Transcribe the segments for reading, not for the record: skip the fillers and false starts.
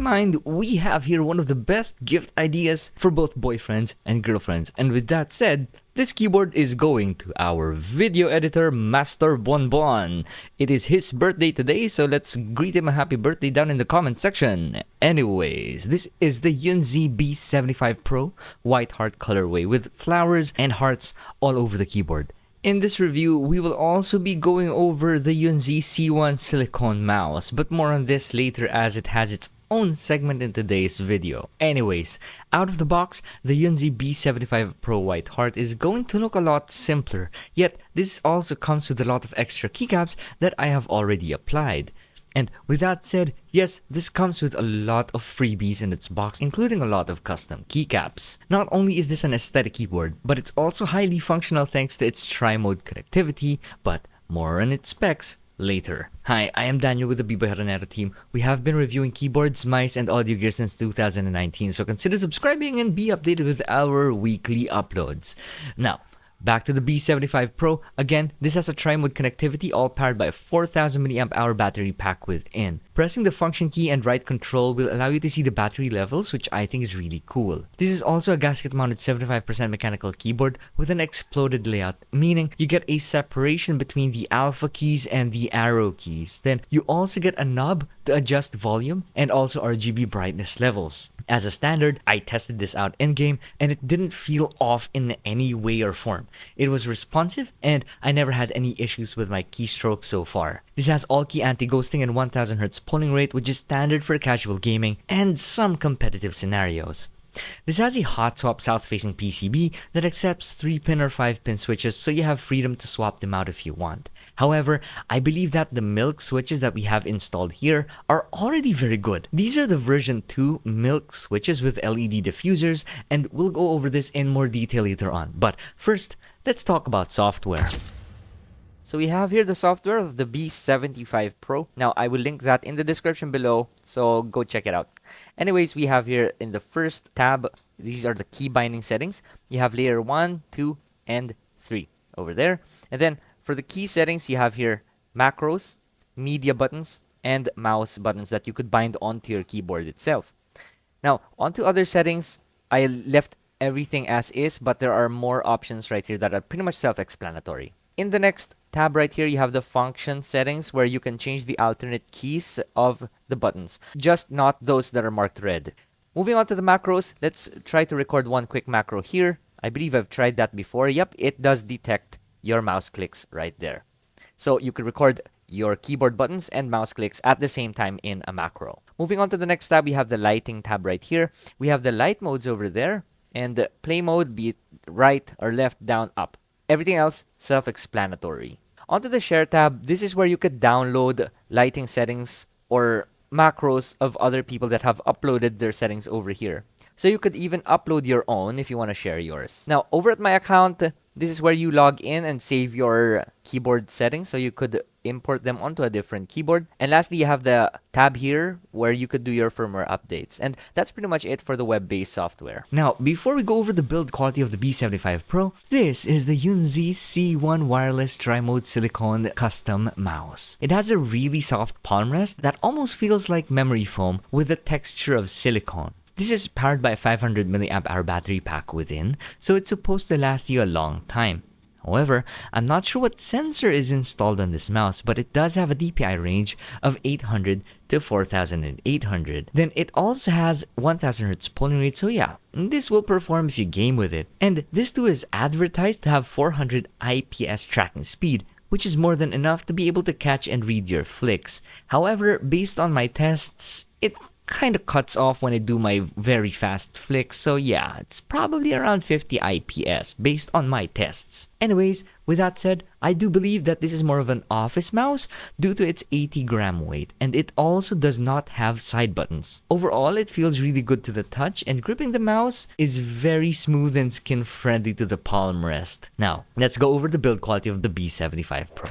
mind, we have here one of the best gift ideas for both boyfriends and girlfriends. And with that said, this keyboard is going to our video editor, Master Bonbon. It is his birthday today, so let's greet him a happy birthday down in the comment section. Anyways, this is the Yunzii B75 Pro white heart colorway with flowers and hearts all over the keyboard. In this review, we will also be going over the Yunzii C1 silicone mouse, but more on this later as it has its own segment in today's video. Anyways, out of the box, the Yunzii B75 Pro White Heart is going to look a lot simpler, yet this also comes with a lot of extra keycaps that I have already applied. And with that said, yes, this comes with a lot of freebies in its box, including a lot of custom keycaps. Not only is this an aesthetic keyboard, but it's also highly functional thanks to its tri-mode connectivity, but more on its specs later. Hi, I am Daniel with the Biboyharanero team. We have been reviewing keyboards, mice, and audio gear since 2019, so consider subscribing and be updated with our weekly uploads. Now, back to the B75 Pro. Again, this has a tri-mode connectivity, all powered by a 4000 mAh battery pack within. Pressing the function key and right control will allow you to see the battery levels, which I think is really cool. This is also a gasket-mounted 75% mechanical keyboard with an exploded layout, meaning you get a separation between the alpha keys and the arrow keys. Then you also get a knob to adjust volume and also RGB brightness levels. As a standard, I tested this out in-game and it didn't feel off in any way or form. It was responsive and I never had any issues with my keystroke so far. This has all-key anti-ghosting and 1000Hz polling rate, which is standard for casual gaming and some competitive scenarios. This has a hot swap south-facing PCB that accepts 3-pin or 5-pin switches, so you have freedom to swap them out if you want. However, I believe that the milk switches that we have installed here are already very good. These are the version 2 milk switches with LED diffusers, and we'll go over this in more detail later on. But first, let's talk about software. So we have here the software of the B75 Pro. Now, I will link that in the description below, so go check it out. Anyways, we have here in the first tab, these are the key binding settings. You have layer 1, 2, and 3 over there. And then for the key settings, you have here macros, media buttons, and mouse buttons that you could bind onto your keyboard itself. Now, onto other settings, I left everything as is, but there are more options right here that are pretty much self-explanatory. In the next tab right here, you have the function settings where you can change the alternate keys of the buttons, just not those that are marked red. Moving on to the macros, let's try to record one quick macro here. I believe I've tried that before. Yep, it does detect your mouse clicks right there. So you could record your keyboard buttons and mouse clicks at the same time in a macro. Moving on to the next tab, we have the lighting tab right here. We have the light modes over there and the play mode, be it right or left, down, up. Everything else, self-explanatory. Onto the share tab, this is where you could download lighting settings or macros of other people that have uploaded their settings over here. So you could even upload your own if you want to share yours. Now, over at my account, this is where you log in and save your keyboard settings, so you could import them onto a different keyboard. And lastly, you have the tab here where you could do your firmware updates. And that's pretty much it for the web-based software. Now, before we go over the build quality of the B75 Pro, this is the Yunzii C1 wireless tri-mode silicone custom mouse. It has a really soft palm rest that almost feels like memory foam with the texture of silicone. This is powered by a 500 mAh battery pack within, so it's supposed to last you a long time. However, I'm not sure what sensor is installed on this mouse, but it does have a DPI range of 800 to 4800. Then it also has 1000Hz polling rate, so yeah, this will perform if you game with it. And this too is advertised to have 400 IPS tracking speed, which is more than enough to be able to catch and read your flicks. However, based on my tests, it kind of cuts off when I do my very fast flicks, so yeah, it's probably around 50 IPS based on my tests. Anyways, with that said, I do believe that this is more of an office mouse due to its 80-gram weight, and it also does not have side buttons. Overall, it feels really good to the touch, and gripping the mouse is very smooth and skin-friendly to the palm rest. Now, let's go over the build quality of the B75 Pro.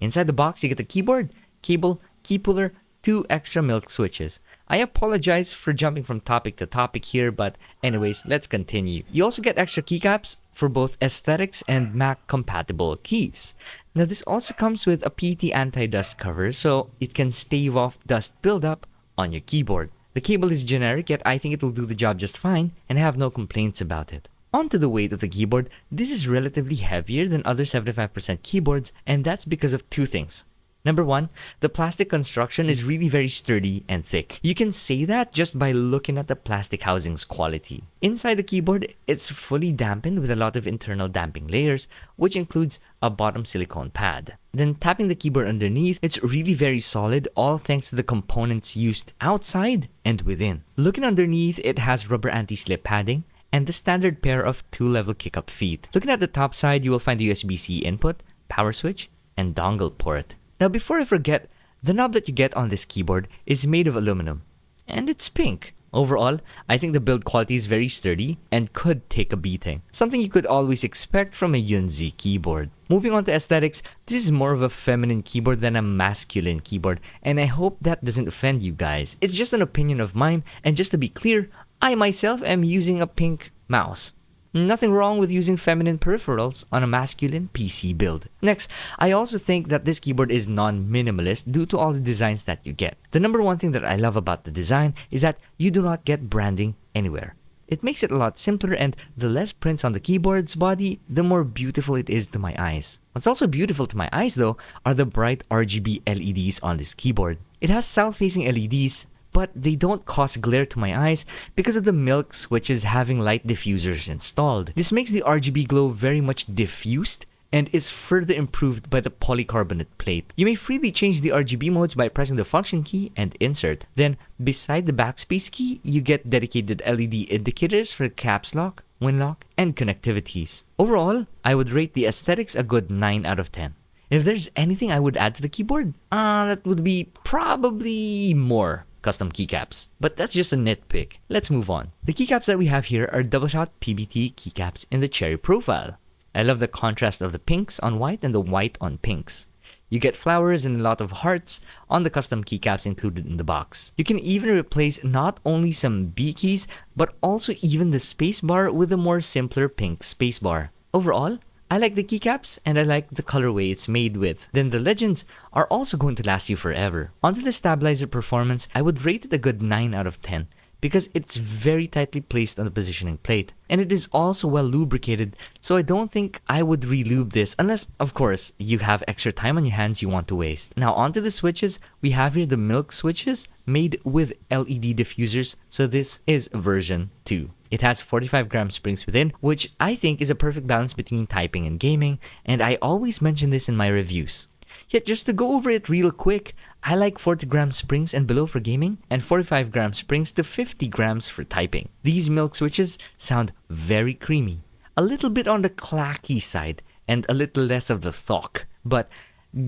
Inside the box, you get the keyboard, cable, key puller, 2 extra milk switches. I apologize for jumping from topic to topic here, but anyways, let's continue. You also get extra keycaps for both aesthetics and Mac compatible keys. Now this also comes with a PT anti-dust cover, so it can stave off dust buildup on your keyboard. The cable is generic, yet I think it'll do the job just fine, and I have no complaints about it. Onto the weight of the keyboard, this is relatively heavier than other 75% keyboards, and that's because of two things. Number one, the plastic construction is really very sturdy and thick. You can say that just by looking at the plastic housing's quality. Inside the keyboard, it's fully dampened with a lot of internal damping layers, which includes a bottom silicone pad. Then tapping the keyboard underneath, it's really very solid, all thanks to the components used outside and within. Looking underneath, it has rubber anti-slip padding and the standard pair of 2-level kick-up feet. Looking at the top side, you will find the USB-C input, power switch, and dongle port. Now before I forget, the knob that you get on this keyboard is made of aluminum, and it's pink. Overall, I think the build quality is very sturdy and could take a beating, something you could always expect from a Yunzii keyboard. Moving on to aesthetics, this is more of a feminine keyboard than a masculine keyboard, and I hope that doesn't offend you guys. It's just an opinion of mine, and just to be clear, I myself am using a pink mouse. Nothing wrong with using feminine peripherals on a masculine PC build. Next, I also think that this keyboard is non-minimalist due to all the designs that you get. The number one thing that I love about the design is that you do not get branding anywhere. It makes it a lot simpler, and the less prints on the keyboard's body, the more beautiful it is to my eyes. What's also beautiful to my eyes though are the bright RGB LEDs on this keyboard. It has south-facing LEDs, but they don't cause glare to my eyes because of the milk switches having light diffusers installed. This makes the RGB glow very much diffused and is further improved by the polycarbonate plate. You may freely change the RGB modes by pressing the function key and insert. Then, beside the backspace key, you get dedicated LED indicators for caps lock, win lock, and connectivities. Overall, I would rate the aesthetics a good 9 out of 10. If there's anything I would add to the keyboard, that would be probably more custom keycaps. But that's just a nitpick. Let's move on. The keycaps that we have here are double-shot PBT keycaps in the cherry profile. I love the contrast of the pinks on white and the white on pinks. You get flowers and a lot of hearts on the custom keycaps included in the box. You can even replace not only some B keys, but also even the spacebar with a more simpler pink spacebar. Overall, I like the keycaps and I like the colorway it's made with. Then the legends are also going to last you forever. Onto the stabilizer performance, I would rate it a good 9 out of 10 because it's very tightly placed on the positioning plate. And it is also well lubricated, so I don't think I would re-lube this unless, of course, you have extra time on your hands you want to waste. Now onto the switches, we have here the milk switches made with LED diffusers, so this is version 2. It has 45 gram springs within, which I think is a perfect balance between typing and gaming, and I always mention this in my reviews. Yet just to go over it real quick, I like 40 gram springs and below for gaming, and 45 gram springs to 50 grams for typing. These milk switches sound very creamy, a little bit on the clacky side, and a little less of the thok, but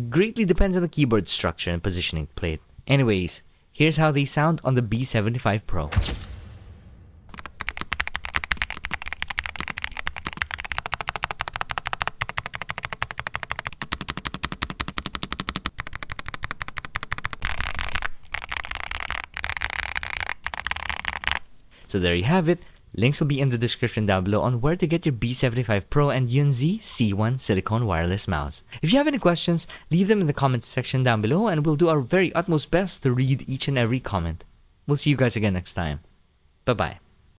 greatly depends on the keyboard structure and positioning plate. Anyways, here's how they sound on the B75 Pro. So there you have it. Links will be in the description down below on where to get your B75 Pro and Yunzii C1 silicone wireless mouse. If you have any questions, leave them in the comments section down below and we'll do our very utmost best to read each and every comment. We'll see you guys again next time. Bye-bye.